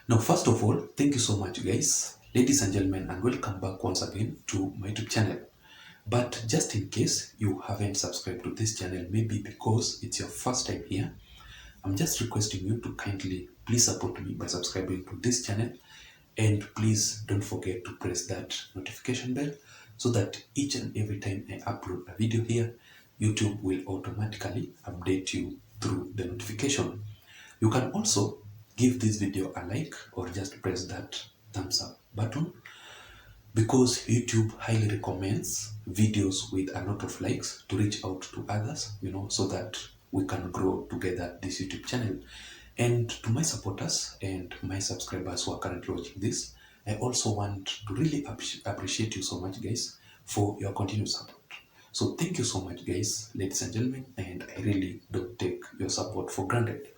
Now, first of all, thank you so much, guys, ladies and gentlemen, and welcome back once again to my YouTube channel. But just in case you haven't subscribed to this channel, maybe because it's your first time here, I'm just requesting you to kindly please support me by subscribing to this channel, and please don't forget to press that notification bell so that each and every time I upload a video here, YouTube will automatically update you through the notification. You can also give this video a like or just press that thumbs up button, because YouTube highly recommends videos with a lot of likes to reach out to others, so that we can grow together this YouTube channel. And to my supporters and my subscribers who are currently watching this, I also want to really appreciate you so much, guys, for your continued support. So thank you so much, guys, ladies and gentlemen, and I really don't take your support for granted.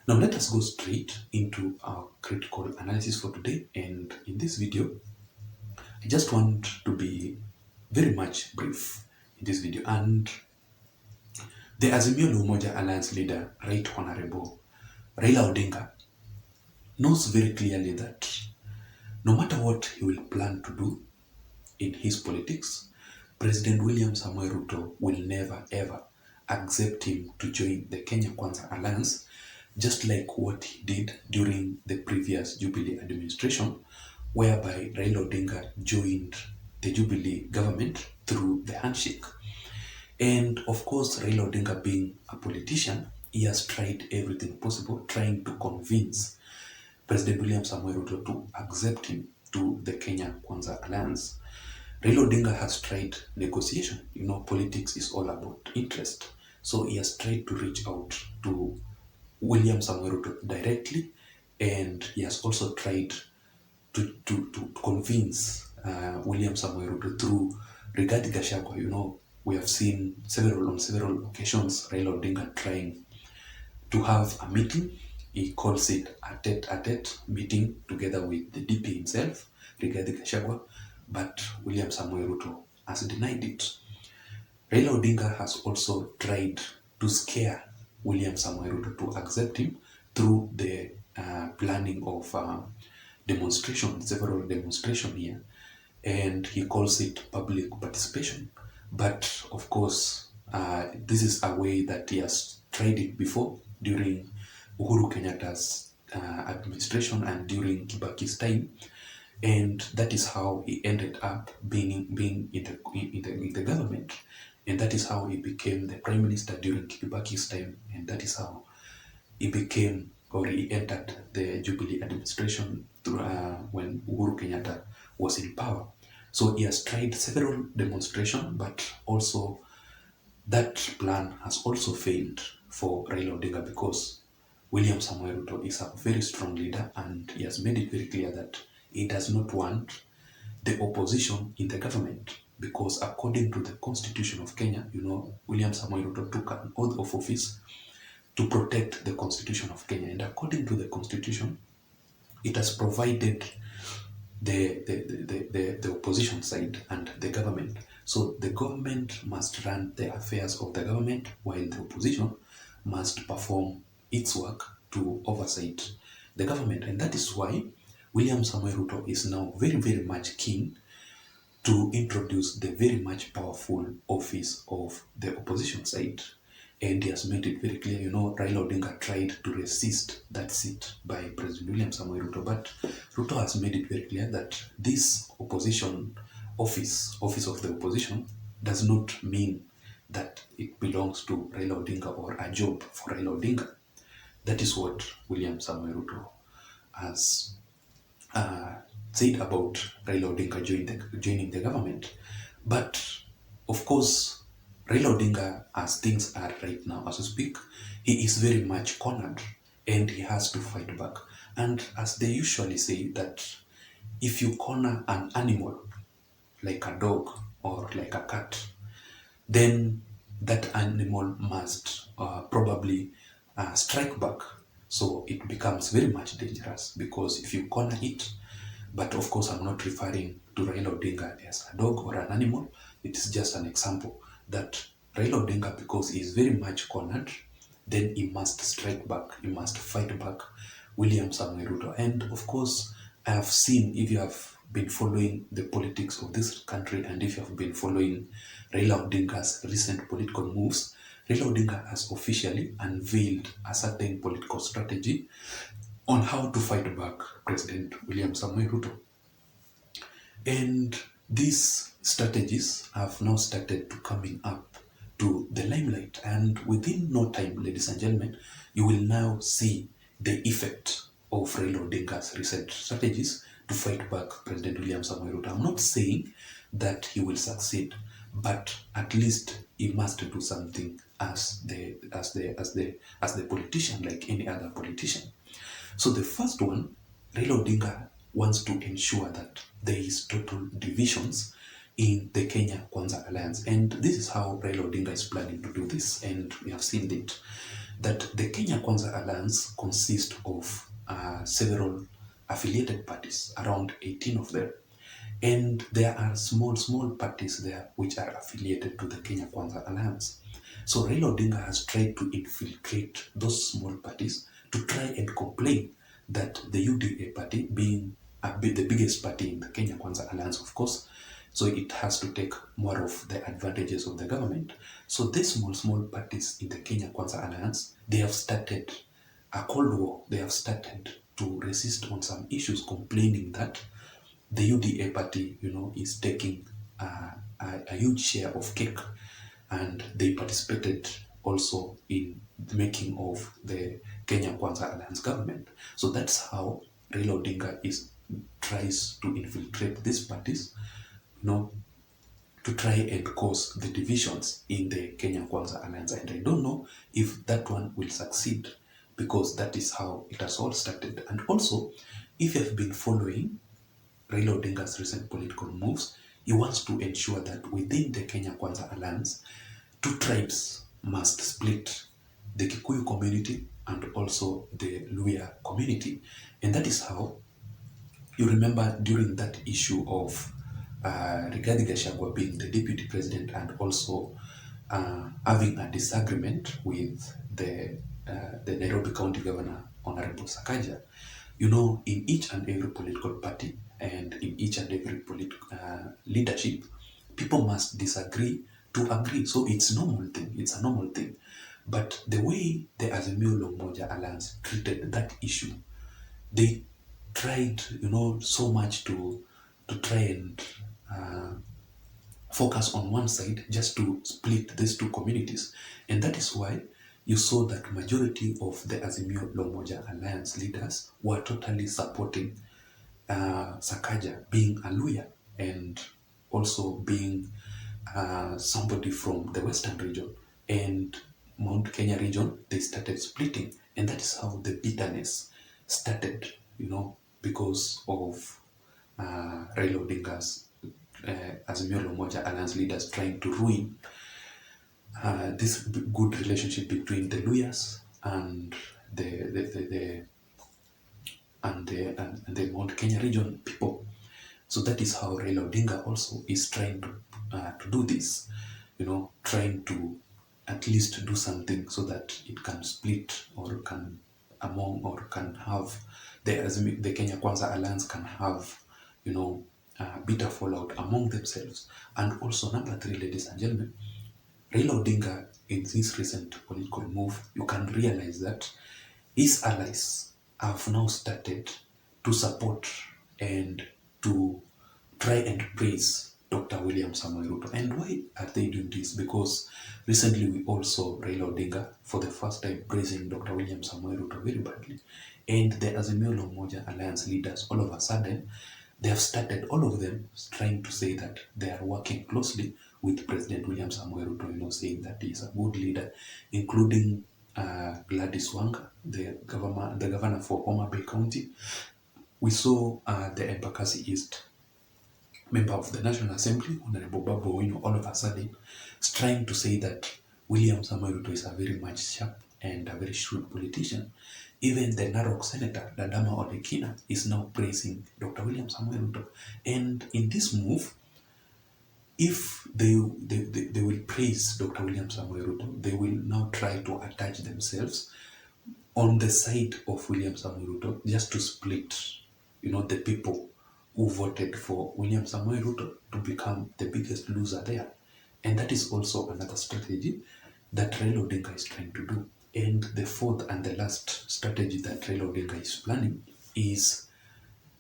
Now let us go straight into our critical analysis for today. And in this video, I just want to be very much brief in this video. And the Azimio la Umoja Alliance leader, Right Honorable Raila Odinga, knows very clearly that no matter what he will plan to do in his politics, President William Samoei Ruto will never ever accept him to join the Kenya Kwanza Alliance, just like what he did during the previous Jubilee administration, whereby Raila Odinga joined the Jubilee government through the handshake. And of course, Raila Odinga, being a politician, he has tried everything possible trying to convince President William Samoei Ruto to accept him to the Kenya Kwanza Alliance. Raila Odinga has tried negotiation. Politics is all about interest. So he has tried to reach out to William Samoei Ruto directly, and he has also tried to convince William Samoei Ruto through Rigathi Gachagua. We have seen on several occasions Raila Odinga trying to have a meeting. He calls it a tete-a-tete meeting together with the DP himself, Rigathi Gachagua, but William Samoei Ruto has denied it. Raila Odinga has also tried to scare William Samoei Ruto to accept him through the planning of several demonstrations here, and he calls it public participation. But of course, this is a way that he has tried it before during Uhuru Kenyatta's administration and during Kibaki's time, and that is how he ended up being in the government, and that is how he became the prime minister during Kibaki's time, and that is how he became, or he entered the Jubilee administration through, when Uhuru Kenyatta was in power. So he has tried several demonstrations, but also that plan has also failed for Raila Odinga, because William Samoei Ruto is a very strong leader, and he has made it very clear that he does not want the opposition in the government, because according to the Constitution of Kenya, William Samoei Ruto took an oath of office to protect the Constitution of Kenya, and according to the Constitution, it has provided the opposition side and the government. So the government must run the affairs of the government, while the opposition must perform its work to oversight the government. And that is why William Samoei Ruto is now very, very much keen to introduce the very much powerful office of the opposition side. And he has made it very clear, Raila Odinga tried to resist that seat by President William Samoei Ruto, but Ruto has made it very clear that this opposition office of the opposition does not mean that it belongs to Raila Odinga or a job for Raila Odinga. That is what William Samoei Ruto has said about Raila Odinga joining the government. But of course, Raila Odinga, as things are right now, as we speak, he is very much cornered, and he has to fight back. And as they usually say, that if you corner an animal like a dog or like a cat, then that animal must probably strike back. So it becomes very much dangerous, because if you corner it, but of course I'm not referring to Raila Odinga as a dog or an animal, it is just an example that Raila Odinga, because he is very much cornered, then he must strike back, he must fight back William Samoei Ruto. And of course, I have seen, if you have been following the politics of this country and if you have been following Raila Odinga's recent political moves, Raila Odinga has officially unveiled a certain political strategy on how to fight back President William Samoei Ruto. And these strategies have now started to coming up to the limelight. And within no time, ladies and gentlemen, you will now see the effect of Raila Odinga's recent strategies to fight back President William Samoei Ruto. I'm not saying that he will succeed, but at least he must do something as the politician, like any other politician. So the first one, Raila Odinga wants to ensure that there is total divisions in the Kenya Kwanza Alliance. And this is how Raila Odinga is planning to do this. And we have seen it, that the Kenya Kwanza Alliance consists of several affiliated parties, around 18 of them. And there are small parties there which are affiliated to the Kenya Kwanza Alliance. So Raila Odinga has tried to infiltrate those small parties to try and complain that the UDA party, being the biggest party in the Kenya Kwanza Alliance, of course, so it has to take more of the advantages of the government. So these small parties in the Kenya Kwanza Alliance, they have started a cold war. They have started to resist on some issues, complaining that the UDA party, is taking a huge share of cake, and they participated also in the making of the Kenya Kwanza Alliance government. So that's how Raila Odinga tries to infiltrate these parties, to try and cause the divisions in the Kenya Kwanza Alliance. And I don't know if that one will succeed, because that is how it has all started. And also, if you have been following Raila Odinga's recent political moves, he wants to ensure that within the Kenya Kwanza Alliance, two tribes must split: the Kikuyu community and also the Luhya community. And that is how, you remember during that issue of Rigathi Gachagua being the deputy president and also having a disagreement with the Nairobi County Governor, Honorable Sakaja, in each and every political party and in each and every leadership, people must disagree to agree. So it's normal thing. It's a normal thing. But the way the Azimio La Umoja Alliance treated that issue, they tried, so much to try and focus on one side, just to split these two communities. And that is why you saw that majority of the Azimio La Umoja Alliance leaders were totally supporting Sakaja, being a Luhya and also being somebody from the Western region. And Mount Kenya region, they started splitting. And that is how the bitterness started, because of Raila Odinga's Azimio La Umoja Alliance leaders trying to ruin this good relationship between the Luhyas and the Mount Kenya region people. So that is how Raila Odinga also is trying to do this, trying to at least do something so that it can split, or can have the Kenya Kwanza Alliance can have, bitter fallout among themselves. And also, number 3, ladies and gentlemen, Raila Odinga, in this recent political move, you can realize that his allies have now started to support and to try and praise Dr. William Samoei Ruto. And why are they doing this? Because recently we all saw Raila Odinga for the first time praising Dr. William Samoei Ruto very badly. And the Azimio La Umoja Alliance leaders, all of a sudden, they have started, all of them, trying to say that they are working closely with President William Samoei Ruto, saying that he is a good leader, including Gladys Wanga, the governor for Homa Bay County. We saw the Embakasi East member of the National Assembly, Honorable Babu Owino, all of a sudden trying to say that William Samoei Ruto is a very much sharp and a very shrewd politician. Even the Narok Senator, Dadama Odekina, is now praising Dr. William Samoei Ruto. And in this move, if they will praise Dr. William Samoei Ruto, they will now try to attach themselves on the side of William Samoei Ruto, just to split, the people who voted for William Samoei Ruto to become the biggest loser there. And that is also another strategy that Raila Odinga is trying to do. And the fourth and the last strategy that Raila Odinga is planning is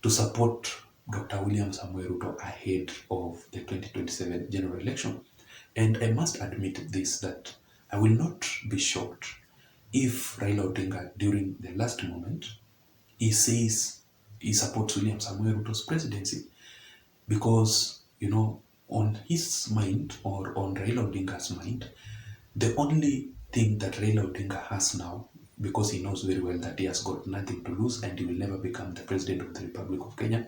to support Dr. William Samoei Ruto ahead of the 2027 general election. And I must admit this, that I will not be shocked if Raila Odinga, during the last moment, he says he supports William Samoei Ruto's presidency, because, on his mind, or on Raila Odinga's mind, the only thing that Raila Odinga has now, because he knows very well that he has got nothing to lose and he will never become the president of the Republic of Kenya,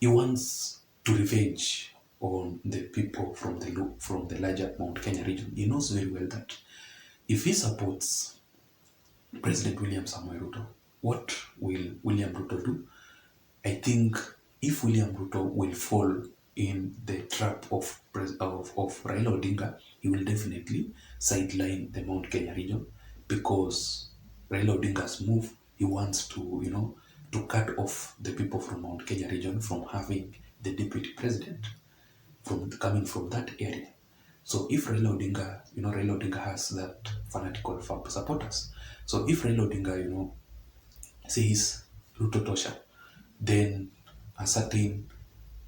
he wants to revenge on the people from the larger Mount Kenya region. He knows very well that if he supports President William Samoei Ruto, what will William Ruto do? I think if William Ruto will fall in the trap of Raila Odinga, he will definitely sideline the Mount Kenya region, because Raila Odinga's move, he wants to, to cut off the people from Mount Kenya region from having the deputy president from coming from that area. So if Raila Odinga, Raila Odinga has that fanatical supporters. So if Raila Odinga, says Ruto Tosha, then a certain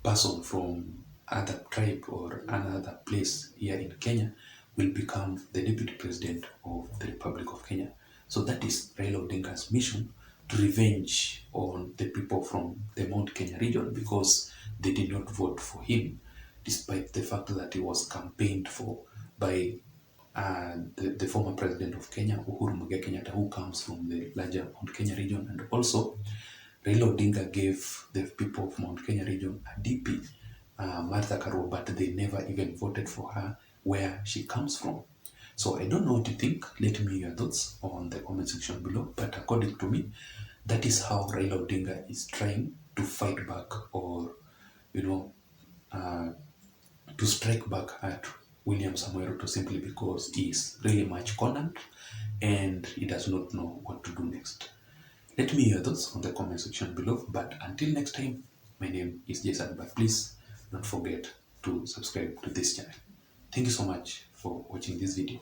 person from other tribe or another place here in Kenya will become the deputy president of the Republic of Kenya. So that is Raila Odinga's mission, to revenge on the people from the Mount Kenya region, because they did not vote for him, despite the fact that he was campaigned for by the former president of Kenya, Uhuru Muigai Kenyatta, who comes from the larger Mount Kenya region. And also, Raila Odinga gave the people of Mount Kenya region a DP, Martha Karua, but they never even voted for her where she comes from. So I don't know what you think. Let me hear your thoughts on the comment section below. But according to me, that is how Raila Odinga is trying to fight back, or, to strike back at William Samoei Ruto, simply because he is really much cornered and he does not know what to do next. Let me hear those on the comment section below. But until next time, my name is Json, but please don't forget to subscribe to this channel. Thank you so much for watching this video.